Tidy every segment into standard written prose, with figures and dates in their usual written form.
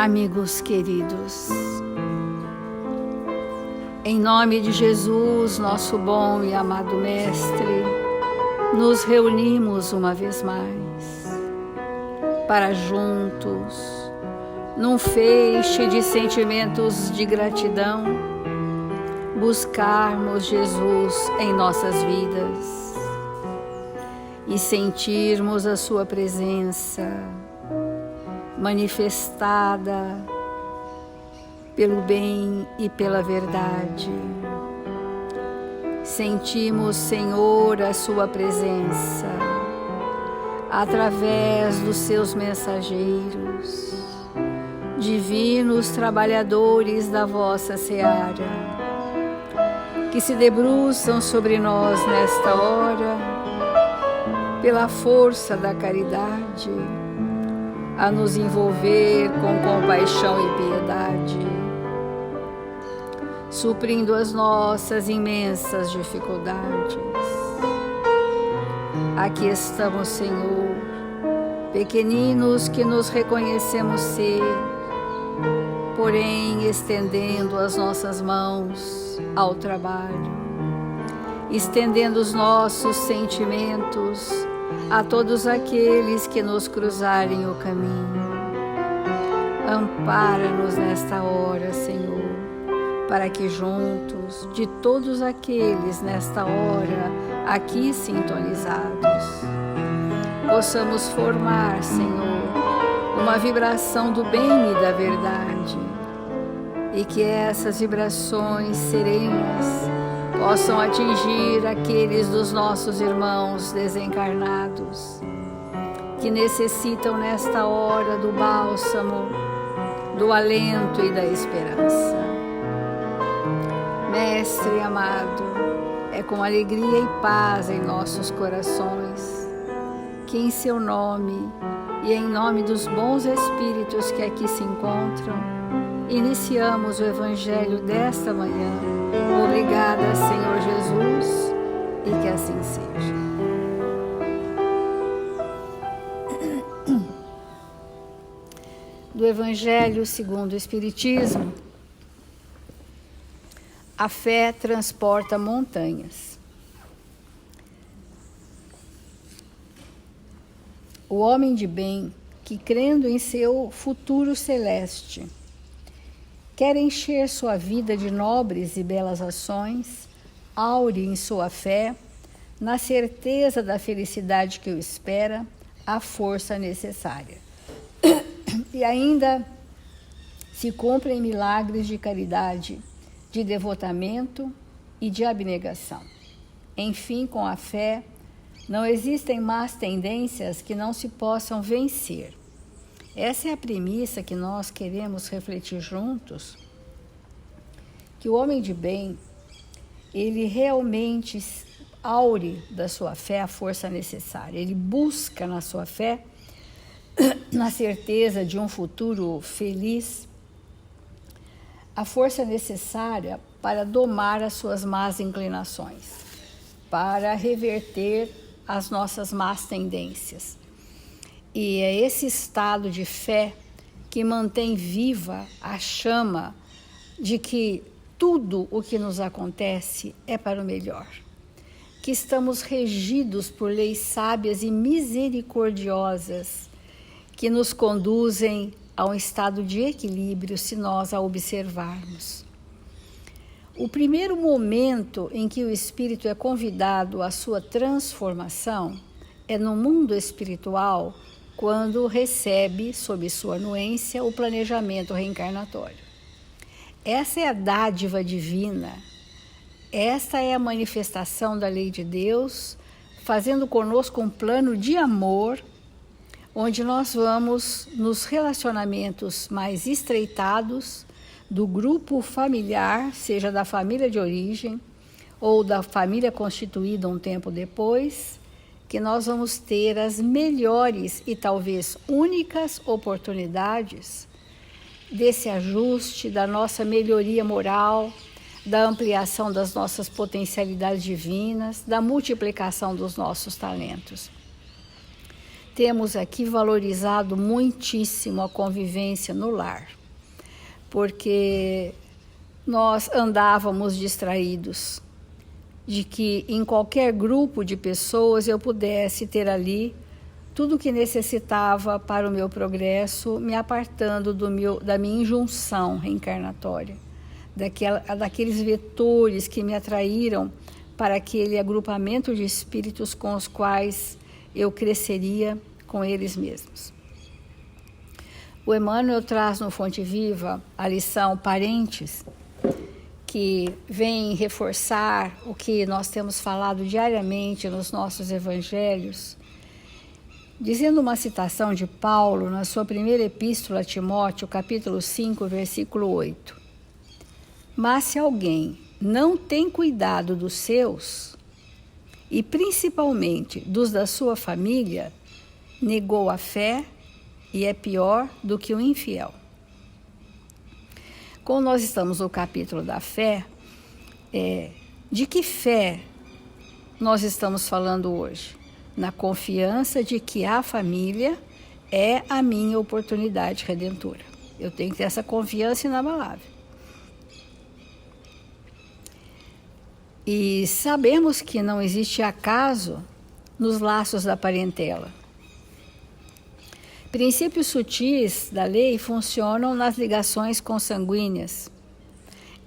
Amigos queridos, em nome de Jesus, nosso bom e amado Mestre, nos reunimos uma vez mais para juntos, num feixe de sentimentos de gratidão, buscarmos Jesus em nossas vidas e sentirmos a sua presença manifestada pelo bem e pela verdade. Sentimos, Senhor, a sua presença através dos seus mensageiros, divinos trabalhadores da vossa seara, que se debruçam sobre nós nesta hora, pela força da caridade, a nos envolver com compaixão e piedade, suprindo as nossas imensas dificuldades. Aqui estamos, Senhor, pequeninos que nos reconhecemos ser, porém estendendo as nossas mãos ao trabalho, estendendo os nossos sentimentos a todos aqueles que nos cruzarem o caminho. Ampara-nos nesta hora, Senhor, para que juntos, de todos aqueles nesta hora aqui sintonizados, possamos formar, Senhor, uma vibração do bem e da verdade, e que essas vibrações serenas possam atingir aqueles dos nossos irmãos desencarnados que necessitam nesta hora do bálsamo, do alento e da esperança. Mestre amado, é com alegria e paz em nossos corações que em seu nome e em nome dos bons espíritos que aqui se encontram, iniciamos o Evangelho desta manhã. Obrigada, Senhor Jesus, e que assim seja. Do Evangelho segundo o Espiritismo, a fé transporta montanhas. O homem de bem, que crendo em seu futuro celeste, quer encher sua vida de nobres e belas ações, aure em sua fé, na certeza da felicidade que o espera, a força necessária. E ainda se cumprem milagres de caridade, de devotamento e de abnegação. Enfim, com a fé, não existem más tendências que não se possam vencer. Essa é a premissa que nós queremos refletir juntos, que o homem de bem, ele realmente aure da sua fé a força necessária. Ele busca na sua fé, na certeza de um futuro feliz, a força necessária para domar as suas más inclinações, para reverter as nossas más tendências. E é esse estado de fé que mantém viva a chama de que tudo o que nos acontece é para o melhor, que estamos regidos por leis sábias e misericordiosas que nos conduzem a um estado de equilíbrio se nós a observarmos. O primeiro momento em que o espírito é convidado à sua transformação é no mundo espiritual, quando recebe, sob sua anuência, o planejamento reencarnatório. Essa é a dádiva divina, esta é a manifestação da lei de Deus, fazendo conosco um plano de amor, onde nós vamos, nos relacionamentos mais estreitados do grupo familiar, seja da família de origem ou da família constituída um tempo depois, que nós vamos ter as melhores e talvez únicas oportunidades desse ajuste, da nossa melhoria moral, da ampliação das nossas potencialidades divinas, da multiplicação dos nossos talentos. temos aqui valorizado muitíssimo a convivência no lar, porque nós andávamos distraídos de que em qualquer grupo de pessoas eu pudesse ter ali tudo o que necessitava para o meu progresso, me apartando da minha injunção reencarnatória, daqueles vetores que me atraíram para aquele agrupamento de espíritos com os quais eu cresceria com eles mesmos. O Emmanuel traz no Fonte Viva a lição Parentes, que vem reforçar o que nós temos falado diariamente nos nossos evangelhos, dizendo uma citação de Paulo na sua primeira epístola a Timóteo, capítulo 5, versículo 8. Mas se alguém não tem cuidado dos seus, e principalmente dos da sua família, negou a fé e é pior do que o infiel. Como nós estamos no capítulo da fé, de que fé nós estamos falando hoje? Na confiança de que a família é a minha oportunidade redentora. Eu tenho que ter essa confiança inabalável. E sabemos que não existe acaso nos laços da parentela. Princípios sutis da lei funcionam nas ligações consanguíneas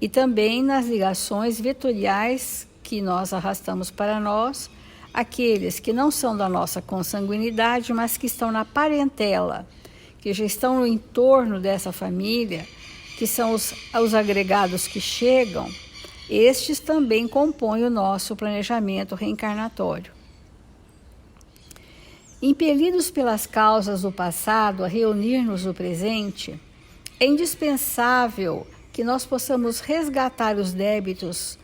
e também nas ligações vetoriais que nós arrastamos para nós, aqueles que não são da nossa consanguinidade, mas que estão na parentela, que já estão no entorno dessa família, que são os agregados que chegam. Estes também compõem o nosso planejamento reencarnatório. Impelidos pelas causas do passado a reunir-nos no presente, é indispensável que nós possamos resgatar os débitos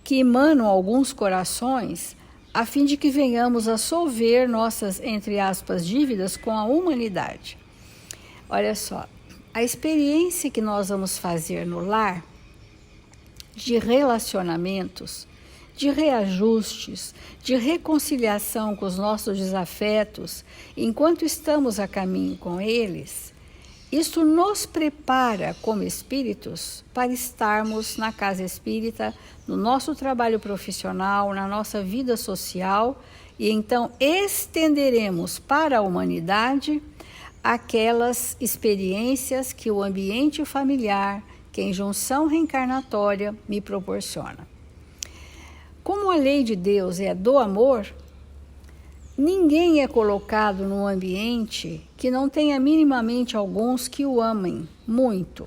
que emanam alguns corações, a fim de que venhamos a solver nossas, entre aspas, dívidas com a humanidade. Olha só, a experiência que nós vamos fazer no lar, de relacionamentos, de reajustes, de reconciliação com os nossos desafetos, enquanto estamos a caminho com eles, isso nos prepara como espíritos para estarmos na casa espírita, no nosso trabalho profissional, na nossa vida social, e então estenderemos para a humanidade aquelas experiências que o ambiente familiar, que a injunção reencarnatória me proporciona. Como a lei de Deus é do amor, ninguém é colocado num ambiente que não tenha minimamente alguns que o amem muito,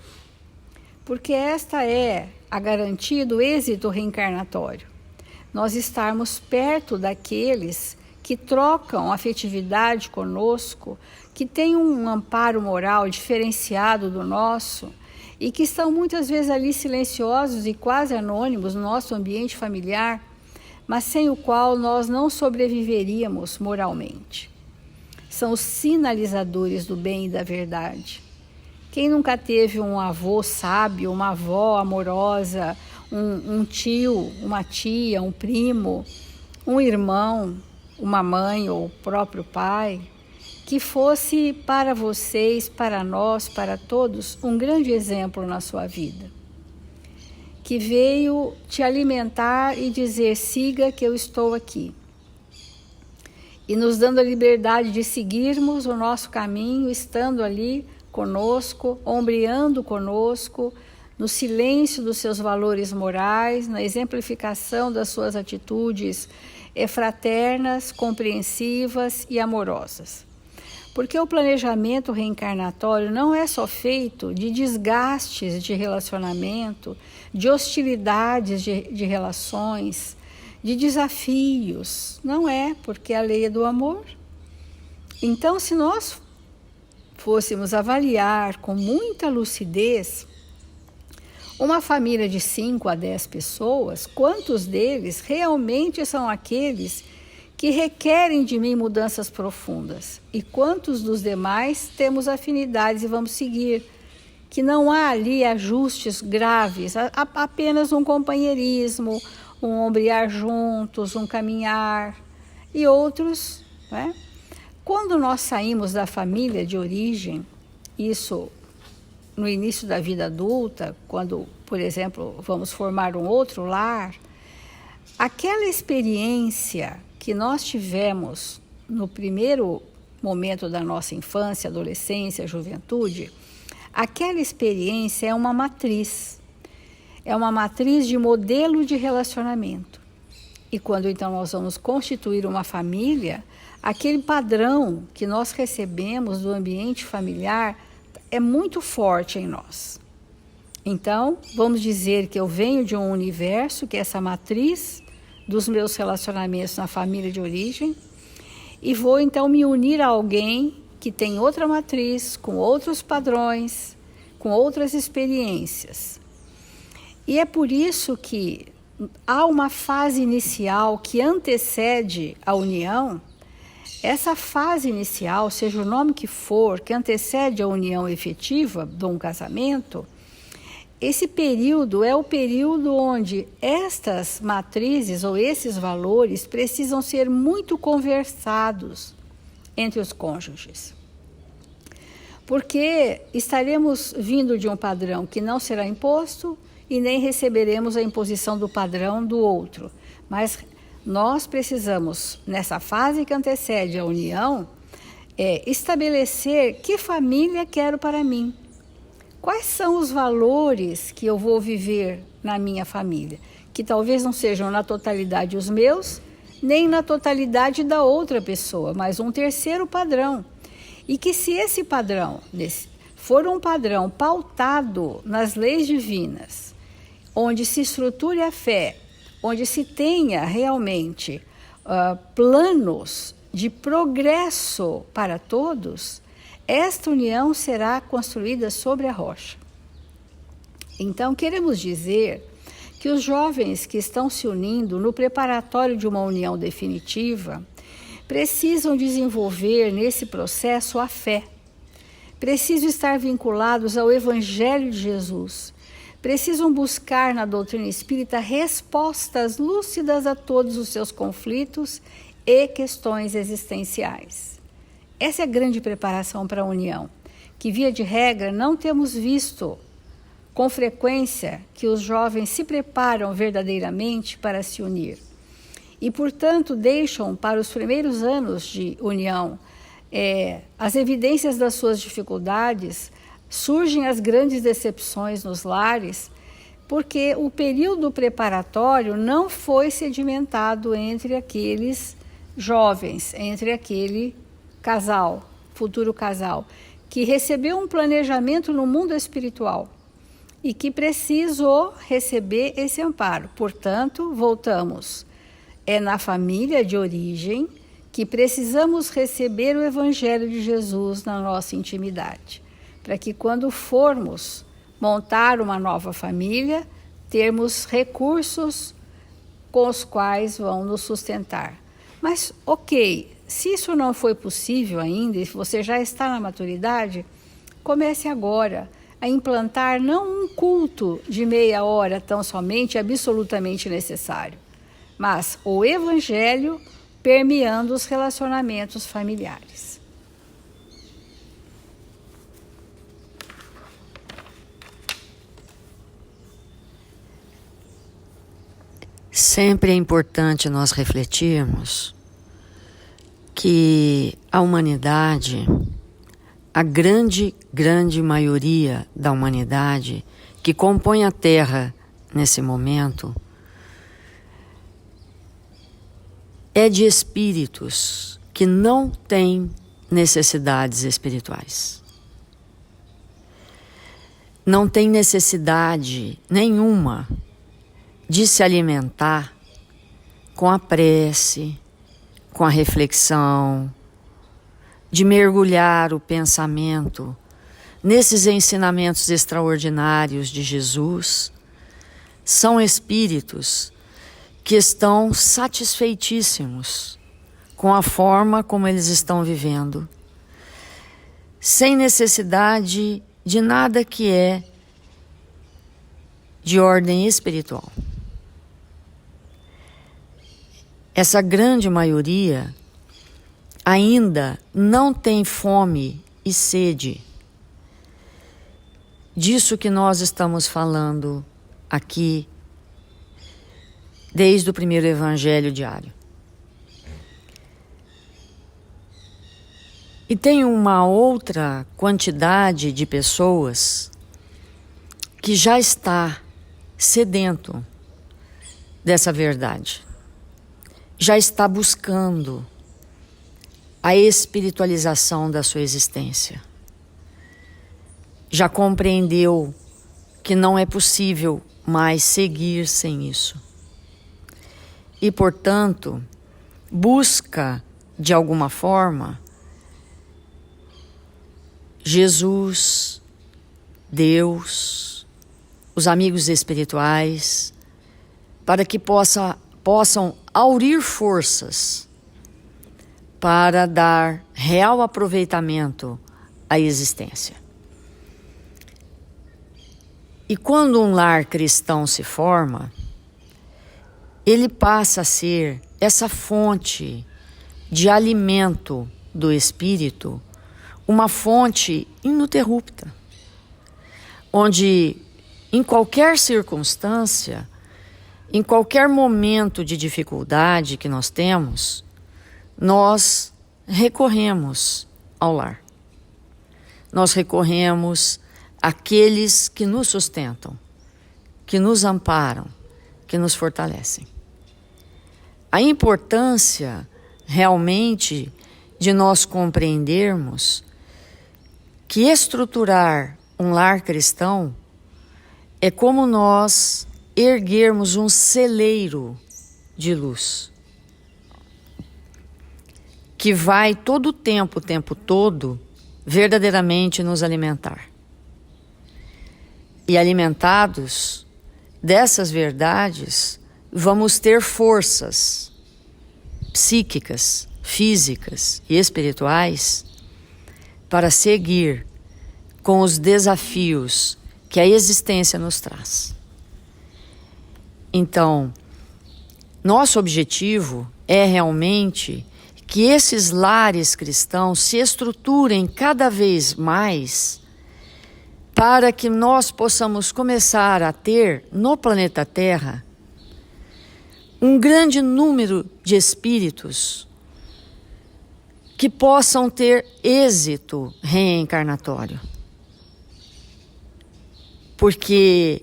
porque esta é a garantia do êxito reencarnatório. Nós estarmos perto daqueles que trocam afetividade conosco, que têm um amparo moral diferenciado do nosso, e que estão muitas vezes ali silenciosos e quase anônimos no nosso ambiente familiar, mas sem o qual nós não sobreviveríamos moralmente. São os sinalizadores do bem e da verdade. Quem nunca teve um avô sábio, uma avó amorosa, um tio, uma tia, um primo, um irmão, uma mãe ou o próprio pai, que fosse para vocês, para nós, para todos, um grande exemplo na sua vida. Que veio te alimentar e dizer, siga que eu estou aqui. E nos dando a liberdade de seguirmos o nosso caminho, estando ali conosco, ombreando conosco, no silêncio dos seus valores morais, na exemplificação das suas atitudes fraternas, compreensivas e amorosas. Porque o planejamento reencarnatório não é só feito de desgastes de relacionamento, de hostilidades de relações, de desafios. Não é, porque a lei é do amor. Então, se nós fôssemos avaliar com muita lucidez uma família de 5 a 10 pessoas, quantos deles realmente são aqueles que requerem de mim mudanças profundas? E quantos dos demais temos afinidades e vamos seguir? Que não há ali ajustes graves, apenas um companheirismo, um ombrear juntos, um caminhar. E outros, né? Quando nós saímos da família de origem, isso no início da vida adulta, quando, por exemplo, vamos formar um outro lar, aquela experiência que nós tivemos no primeiro momento da nossa infância, adolescência, juventude, aquela experiência é uma matriz de modelo de relacionamento. E quando então nós vamos constituir uma família, aquele padrão que nós recebemos do ambiente familiar é muito forte em nós. Então, vamos dizer que eu venho de um universo, que é essa matriz dos meus relacionamentos na família de origem, e vou então me unir a alguém que tem outra matriz, com outros padrões, com outras experiências. E é por isso que há uma fase inicial que antecede a união. Essa fase inicial, seja o nome que for, que antecede a união efetiva de um casamento, esse período é o período onde estas matrizes ou esses valores precisam ser muito conversados entre os cônjuges. Porque estaremos vindo de um padrão que não será imposto e nem receberemos a imposição do padrão do outro. Mas nós precisamos, nessa fase que antecede a união, estabelecer que família quero para mim. Quais são os valores que eu vou viver na minha família? Que talvez não sejam na totalidade os meus, nem na totalidade da outra pessoa, mas um terceiro padrão. E que se esse padrão for um padrão pautado nas leis divinas, onde se estruture a fé, onde se tenha realmente planos de progresso para todos, esta união será construída sobre a rocha. Então, queremos dizer que os jovens que estão se unindo no preparatório de uma união definitiva precisam desenvolver nesse processo a fé, precisam estar vinculados ao Evangelho de Jesus, precisam buscar na doutrina espírita respostas lúcidas a todos os seus conflitos e questões existenciais. Essa é a grande preparação para a união, que via de regra não temos visto com frequência que os jovens se preparam verdadeiramente para se unir. E, portanto, deixam para os primeiros anos de união as evidências das suas dificuldades, surgem as grandes decepções nos lares, porque o período preparatório não foi sedimentado entre aqueles jovens, entre aquele casal, futuro casal, que recebeu um planejamento no mundo espiritual e que precisou receber esse amparo. Portanto, voltamos. É na família de origem que precisamos receber o Evangelho de Jesus na nossa intimidade, para que quando formos montar uma nova família, termos recursos com os quais vão nos sustentar. Mas, ok, se isso não foi possível ainda, e se você já está na maturidade, comece agora a implantar não um culto de meia hora tão somente, absolutamente necessário, mas o Evangelho permeando os relacionamentos familiares. Sempre é importante nós refletirmos que a humanidade, a grande maioria da humanidade que compõe a Terra nesse momento, é de espíritos que não têm necessidades espirituais. Não tem necessidade nenhuma de se alimentar com a prece, com a reflexão, de mergulhar o pensamento nesses ensinamentos extraordinários de Jesus. São espíritos que estão satisfeitíssimos com a forma como eles estão vivendo, sem necessidade de nada que é de ordem espiritual. Essa grande maioria ainda não tem fome e sede disso que nós estamos falando aqui desde o primeiro evangelho diário. E tem uma outra quantidade de pessoas que já está sedento dessa verdade, já está buscando a espiritualização da sua existência, já compreendeu que não é possível mais seguir sem isso e, portanto, busca de alguma forma Jesus, Deus, os amigos espirituais, para que possam aurir forças para dar real aproveitamento à existência. E quando um lar cristão se forma, ele passa a ser essa fonte de alimento do espírito, uma fonte ininterrupta, onde em qualquer circunstância, em qualquer momento de dificuldade que nós temos, nós recorremos ao lar. Nós recorremos àqueles que nos sustentam, que nos amparam, que nos fortalecem. A importância realmente de nós compreendermos que estruturar um lar cristão é como nós erguermos um celeiro de luz que vai todo o tempo todo, verdadeiramente nos alimentar. E alimentados dessas verdades, vamos ter forças psíquicas, físicas e espirituais para seguir com os desafios que a existência nos traz. Então, nosso objetivo é realmente que esses lares cristãos se estruturem cada vez mais para que nós possamos começar a ter no planeta Terra um grande número de espíritos que possam ter êxito reencarnatório. Porque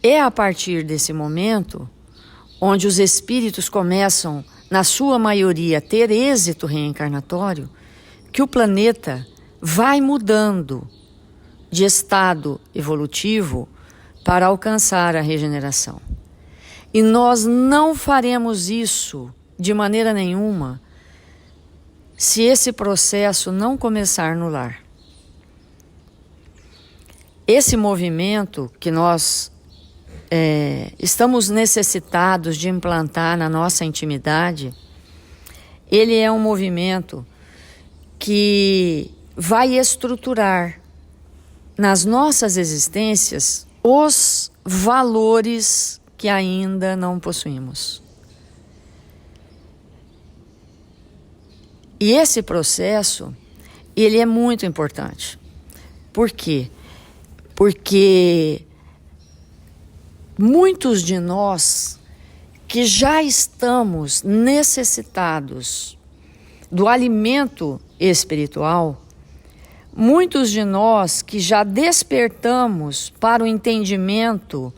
é a partir desse momento onde os espíritos começam, na sua maioria, a ter êxito reencarnatório, que o planeta vai mudando de estado evolutivo para alcançar a regeneração. E nós não faremos isso de maneira nenhuma se esse processo não começar no lar. Esse movimento que nós estamos necessitados de implantar na nossa intimidade, ele é um movimento que vai estruturar nas nossas existências os valores que ainda não possuímos. E esse processo, ele é muito importante. Por quê? Porque muitos de nós que já estamos necessitados do alimento espiritual, muitos de nós que já despertamos para o entendimento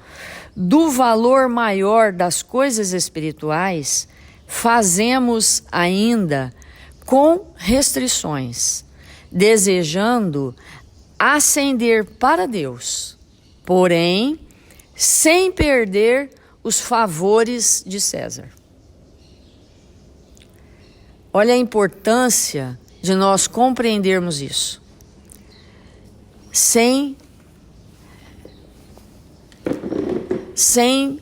do valor maior das coisas espirituais, fazemos ainda com restrições, desejando ascender para Deus, porém, sem perder os favores de César. Olha a importância de nós compreendermos isso. Sem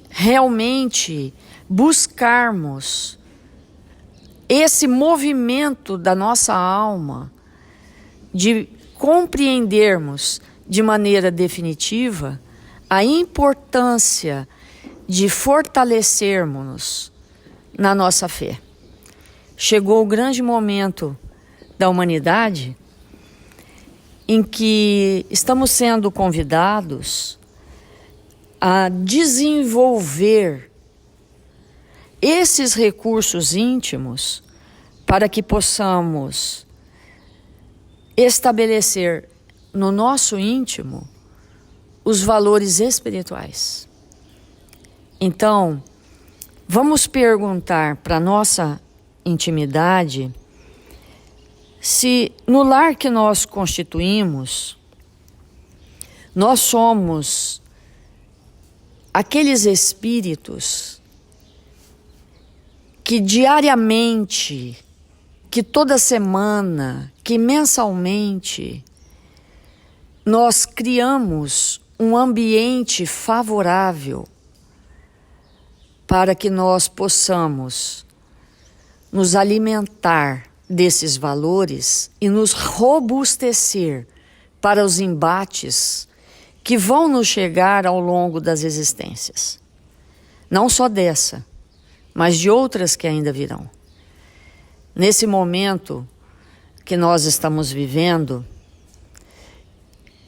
realmente buscarmos esse movimento da nossa alma de compreendermos de maneira definitiva a importância de fortalecermos-nos na nossa fé. Chegou o grande momento da humanidade, em que estamos sendo convidados a desenvolver esses recursos íntimos para que possamos estabelecer no nosso íntimo os valores espirituais. Então, vamos perguntar para a nossa intimidade se no lar que nós constituímos, nós somos aqueles espíritos que diariamente, que toda semana, que mensalmente, nós criamos um ambiente favorável para que nós possamos nos alimentar desses valores e nos robustecer para os embates que vão nos chegar ao longo das existências. Não só dessa, mas de outras que ainda virão. Nesse momento que nós estamos vivendo,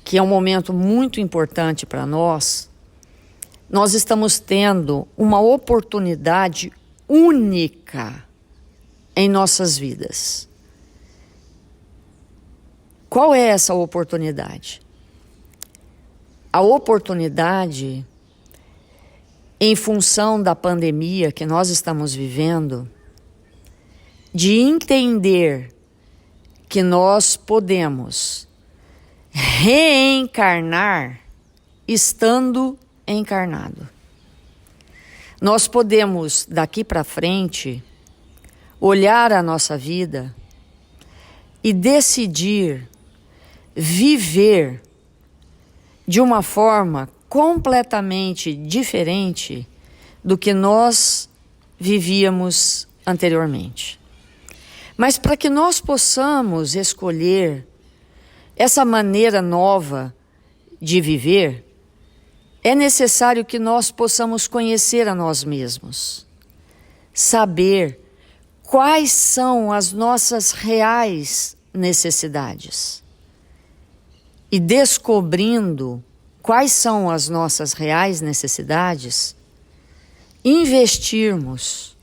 que é um momento muito importante para nós, nós estamos tendo uma oportunidade única em nossas vidas. Qual é essa oportunidade? A oportunidade, em função da pandemia que nós estamos vivendo, de entender que nós podemos reencarnar estando encarnado. Nós podemos, daqui para frente, olhar a nossa vida e decidir viver de uma forma completamente diferente do que nós vivíamos anteriormente. Mas para que nós possamos escolher essa maneira nova de viver, é necessário que nós possamos conhecer a nós mesmos, saber quais são as nossas reais necessidades. E descobrindo quais são as nossas reais necessidades, investirmos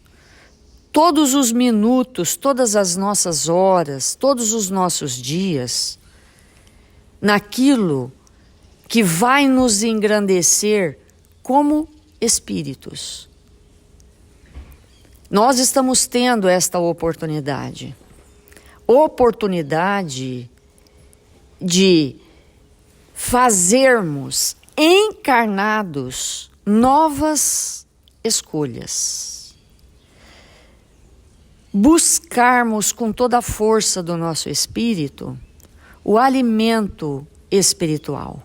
todos os minutos, todas as nossas horas, todos os nossos dias naquilo que vai nos engrandecer como espíritos. Nós estamos tendo esta oportunidade de fazermos encarnados novas escolhas. Buscarmos com toda a força do nosso espírito o alimento espiritual.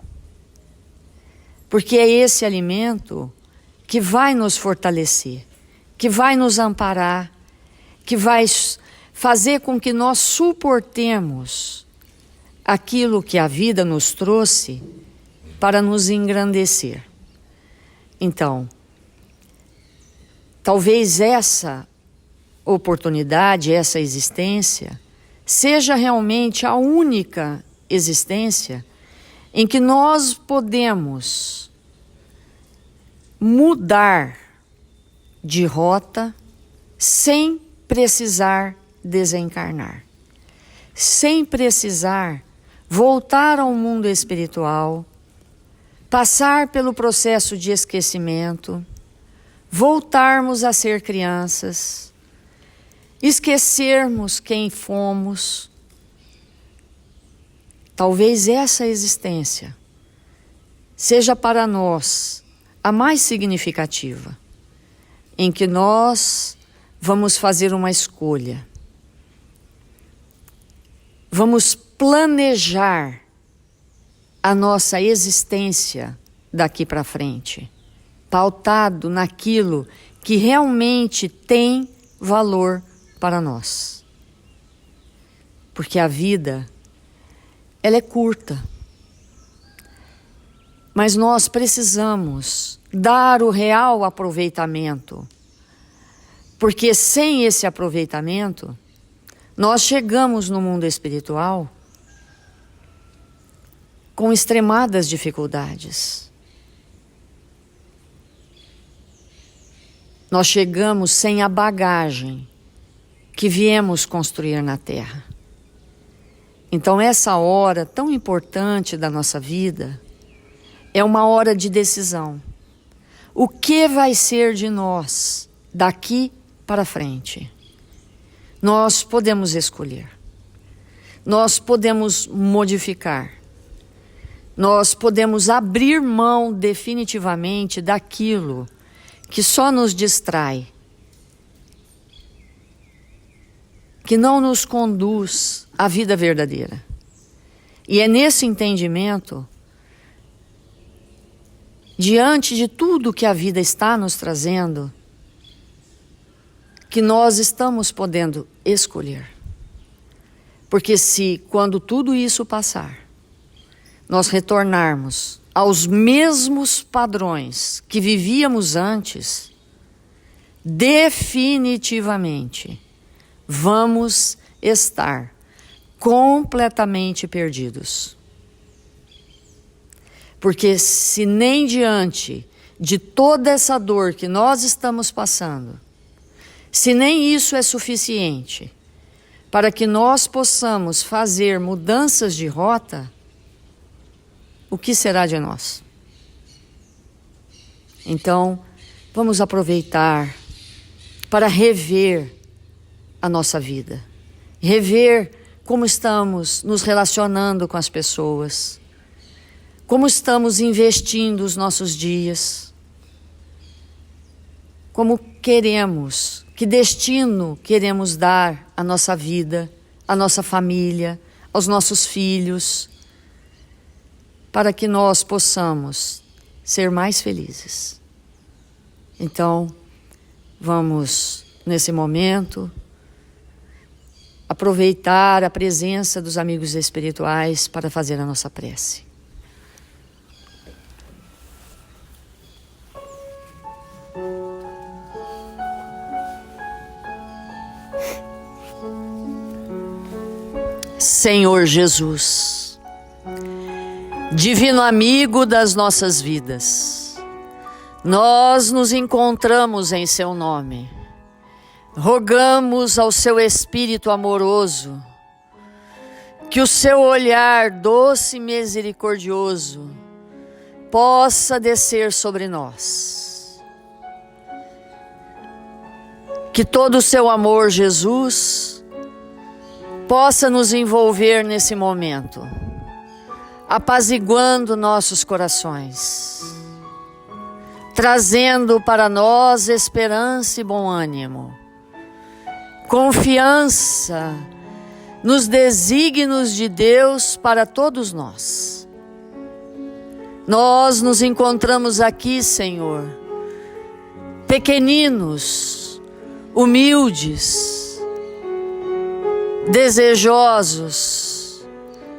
Porque é esse alimento que vai nos fortalecer, que vai nos amparar, que vai fazer com que nós suportemos aquilo que a vida nos trouxe para nos engrandecer. Então, talvez essa oportunidade, essa existência, seja realmente a única existência em que nós podemos mudar de rota sem precisar desencarnar, sem precisar voltar ao mundo espiritual, passar pelo processo de esquecimento, voltarmos a ser crianças, esquecermos quem fomos. Talvez essa existência seja para nós a mais significativa, em que nós vamos fazer uma escolha. Vamos planejar a nossa existência daqui para frente, pautado naquilo que realmente tem valor para nós. Porque a vida, ela é curta. Mas nós precisamos dar o real aproveitamento. Porque sem esse aproveitamento, nós chegamos no mundo espiritual com extremadas dificuldades. Nós chegamos sem a bagagem que viemos construir na Terra. Então, essa hora tão importante da nossa vida é uma hora de decisão. O que vai ser de nós daqui para frente? Nós podemos escolher. Nós podemos modificar. Nós podemos abrir mão definitivamente daquilo que só nos distrai, que não nos conduz à vida verdadeira. E é nesse entendimento, diante de tudo que a vida está nos trazendo, que nós estamos podendo escolher. Porque se, quando tudo isso passar, nós retornarmos aos mesmos padrões que vivíamos antes, definitivamente vamos estar completamente perdidos. Porque se nem diante de toda essa dor que nós estamos passando, se nem isso é suficiente para que nós possamos fazer mudanças de rota, o que será de nós? Então, vamos aproveitar para rever a nossa vida, rever como estamos nos relacionando com as pessoas, como estamos investindo os nossos dias, como queremos, que destino queremos dar à nossa vida, à nossa família, aos nossos filhos, para que nós possamos ser mais felizes. Então, vamos, nesse momento, aproveitar a presença dos amigos espirituais para fazer a nossa prece. Senhor Jesus, divino amigo das nossas vidas, nós nos encontramos em seu nome. Rogamos ao seu Espírito amoroso que o seu olhar doce e misericordioso possa descer sobre nós. Que todo o seu amor, Jesus, possa nos envolver nesse momento, apaziguando nossos corações, trazendo para nós esperança e bom ânimo, confiança nos desígnios de Deus para todos nós. Nós nos encontramos aqui, Senhor, pequeninos, humildes, desejosos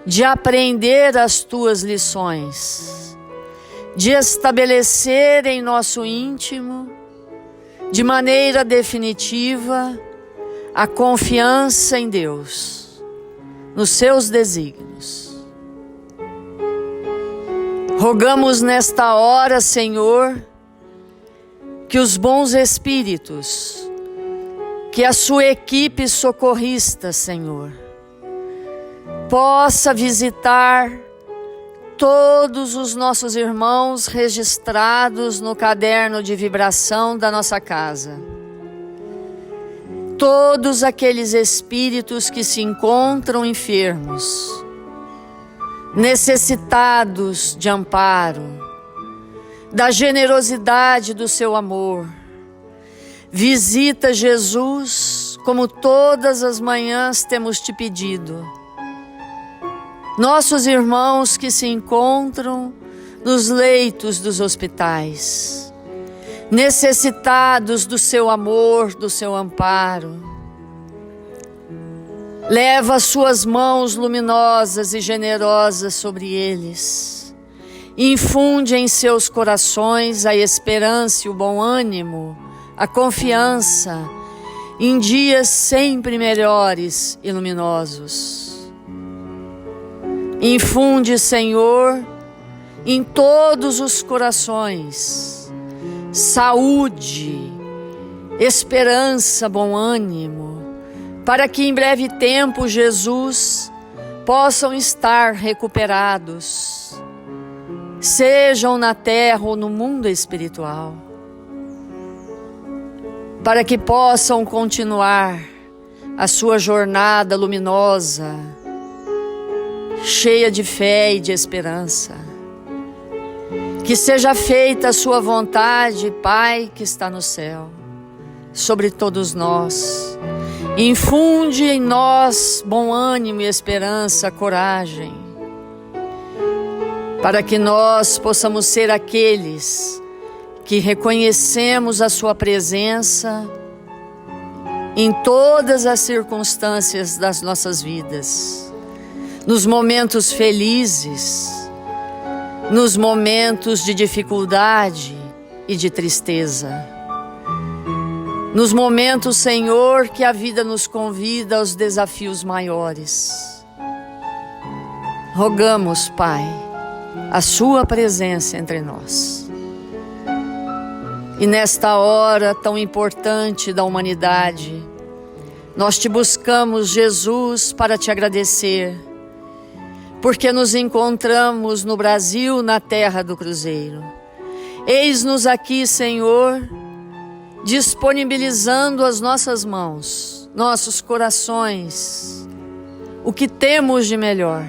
de aprender as tuas lições, de estabelecer em nosso íntimo, de maneira definitiva, a confiança em Deus, nos seus desígnios. Rogamos nesta hora, Senhor, que os bons espíritos, que a sua equipe socorrista, Senhor, possa visitar todos os nossos irmãos registrados no caderno de vibração da nossa casa. Todos aqueles espíritos que se encontram enfermos, necessitados de amparo, da generosidade do seu amor. Visita, Jesus, como todas as manhãs temos te pedido. Nossos irmãos que se encontram nos leitos dos hospitais, necessitados do seu amor, do seu amparo. Leva as suas mãos luminosas e generosas sobre eles. Infunde em seus corações a esperança e o bom ânimo, a confiança em dias sempre melhores e luminosos. Infunde, Senhor, em todos os corações saúde, esperança, bom ânimo, para que em breve tempo, Jesus, possam estar recuperados, sejam na terra ou no mundo espiritual, para que possam continuar a sua jornada luminosa, cheia de fé e de esperança. Que seja feita a sua vontade, Pai que está no céu, sobre todos nós. Infunde em nós bom ânimo e esperança, coragem, para que nós possamos ser aqueles que reconhecemos a sua presença em todas as circunstâncias das nossas vidas, nos momentos felizes, nos momentos de dificuldade e de tristeza, nos momentos, Senhor, que a vida nos convida aos desafios maiores. Rogamos, Pai, a sua presença entre nós. E nesta hora tão importante da humanidade, nós te buscamos, Jesus, para te agradecer, porque nos encontramos no Brasil, na terra do Cruzeiro. Eis-nos aqui, Senhor, disponibilizando as nossas mãos, nossos corações, o que temos de melhor,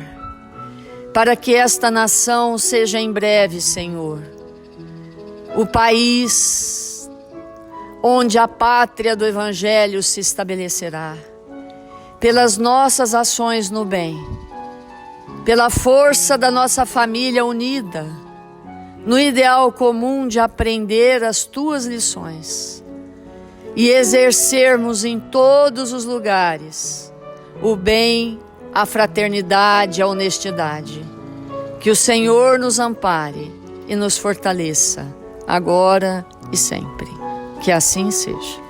para que esta nação seja em breve, Senhor, o país onde a pátria do Evangelho se estabelecerá, pelas nossas ações no bem, pela força da nossa família unida, no ideal comum de aprender as tuas lições e exercermos em todos os lugares o bem, a fraternidade, a honestidade. Que o Senhor nos ampare e nos fortaleça, agora e sempre. Que assim seja.